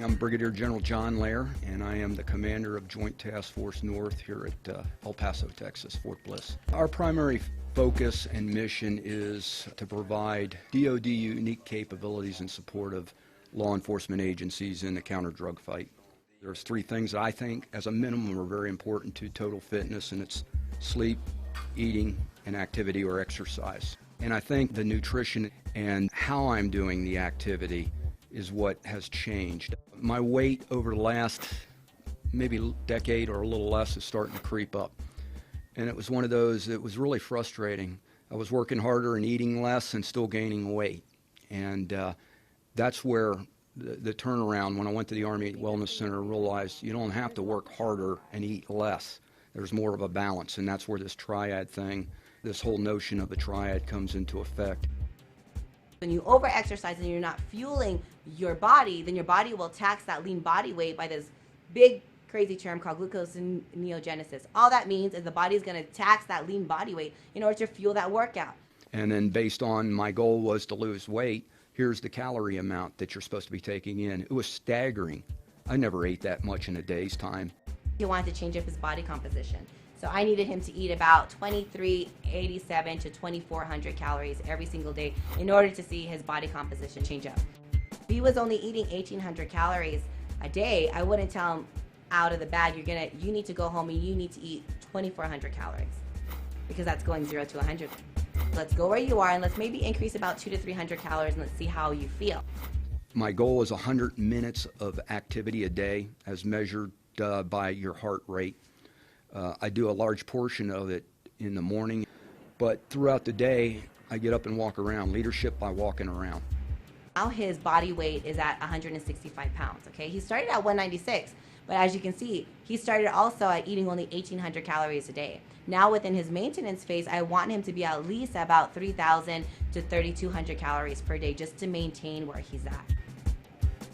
I'm Brigadier General John Lehr, and I am the commander of Joint Task Force North here at El Paso, Texas, Fort Bliss. Our primary focus and mission is to provide DoD unique capabilities in support of law enforcement agencies in the counter-drug fight. There's three things that I think, as a minimum, are very important to total fitness, and it's sleep, eating, and activity or exercise. And I think the nutrition and how I'm doing the activity is what has changed. My weight over the last maybe decade or a little less is starting to creep up. And it was one of those that was really frustrating. I was working harder and eating less and still gaining weight. And that's where the turnaround, when I went to the Army Wellness Center, realized you don't have to work harder and eat less. There's more of a balance, and that's where this triad thing, this whole notion of the triad comes into effect. When you over-exercise and you're not fueling your body, then your body will tax that lean body weight by this big, crazy term called gluconeogenesis. All that means is the body's going to tax that lean body weight in order to fuel that workout. And then based on my goal was to lose weight, here's the calorie amount that you're supposed to be taking in. It was staggering. I never ate that much in a day's time. He wanted to change up his body composition. So I needed him to eat about 2387 to 2400 calories every single day in order to see his body composition change up. If he was only eating 1800 calories a day, I wouldn't tell him out of the bag, you need to go home and you need to eat 2400 calories, because that's going 0 to 100. Let's go where you are and let's maybe increase about 200 to 300 calories and let's see how you feel. My goal is 100 minutes of activity a day as measured by your heart rate. I do a large portion of it in the morning, but throughout the day, I get up and walk around. Leadership by walking around. Now his body weight is at 165 pounds, okay? He started at 196, but as you can see, he started also at eating only 1,800 calories a day. Now within his maintenance phase, I want him to be at least about 3,000 to 3,200 calories per day just to maintain where he's at.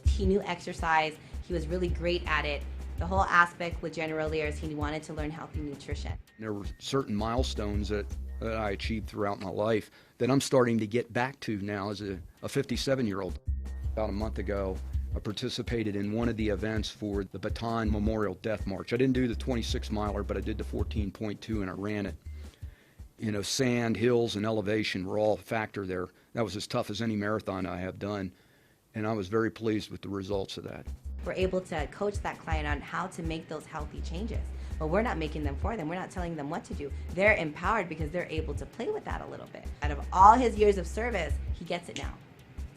He knew exercise. He was really great at it. The whole aspect with General Lehr is he wanted to learn healthy nutrition. There were certain milestones that I achieved throughout my life that I'm starting to get back to now as a 57-year-old. About a month ago, I participated in one of the events for the Bataan Memorial Death March. I didn't do the 26-miler, but I did the 14.2 and I ran it. You know, sand, hills, and elevation were all a factor there. That was as tough as any marathon I have done, and I was very pleased with the results of that. We're able to coach that client on how to make those healthy changes, but we're not making them for them. We're not telling them what to do. They're empowered because they're able to play with that a little bit. Out of all his years of service, he gets it now.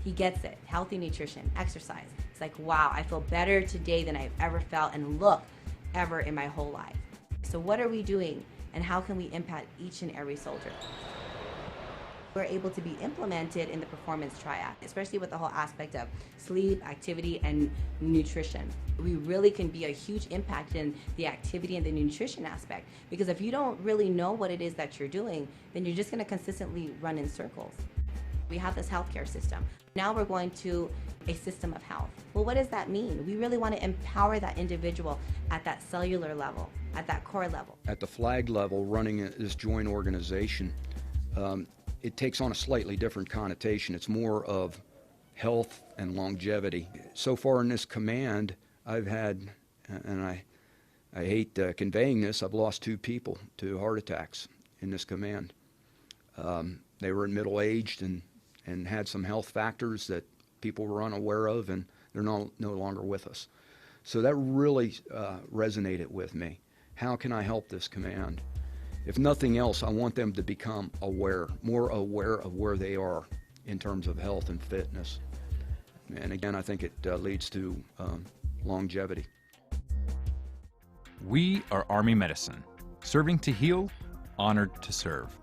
He gets it. Healthy nutrition, exercise. It's like, wow, I feel better today than I've ever felt and looked ever in my whole life. So what are we doing, and how can we impact each and every soldier? We're able to be implemented in the performance triad, especially with the whole aspect of sleep, activity, and nutrition. We really can be a huge impact in the activity and the nutrition aspect, because if you don't really know what it is that you're doing, then you're just going to consistently run in circles. We have this healthcare system. Now we're going to a system of health. Well, what does that mean? We really want to empower that individual at that cellular level, at that core level. At the flag level, running this joint organization, it takes on a slightly different connotation. It's more of health and longevity. So far in this command, I've had, and I hate conveying this, I've lost 2 people to heart attacks in this command. They were middle-aged and had some health factors that people were unaware of, and they're no longer with us. So that really resonated with me. How can I help this command? If nothing else, I want them to become aware, more aware of where they are in terms of health and fitness. And again, I think it leads to longevity. We are Army Medicine, serving to heal, honored to serve.